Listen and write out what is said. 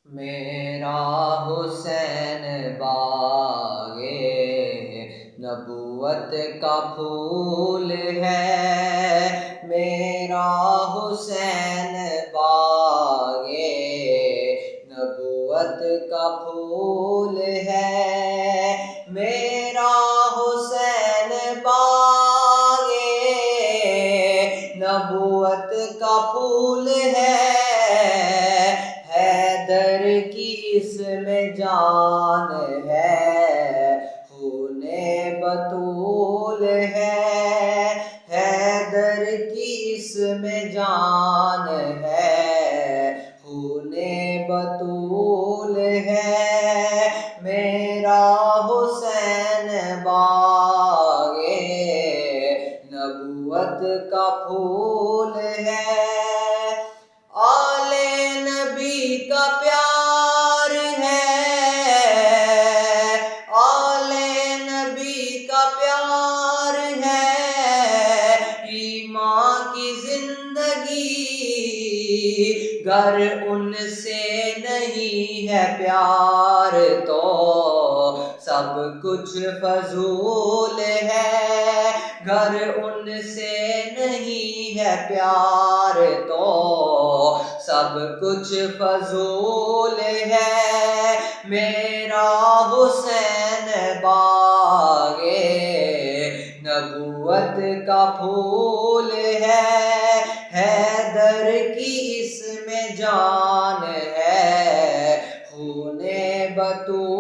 میرا حسین باغے نبوت کا پھول ہے، میرا حسین باغے نبوت کا پھول ہے، میرا حسین باغے نبوت کا پھول ہے، حیدر کی اس میں جان ہے، خون بطول ہے، حیدر کی اس میں جان ہے، خون بطول ہے، میرا حسین باغے نبوت کا پھول ہے، آل نبی کا پیار ہے، آل نبی کا پیار ہے، ایمان کی زندگی گر ان سے نہیں ہے پیار تو سب کچھ فضول ہے، گر ان سے نہیں ہے پیار تو سب کچھ فضول ہے، میرا حسین باغے نبوت کا پھول ہے، حیدر کی اس میں جان ہے، خون بطول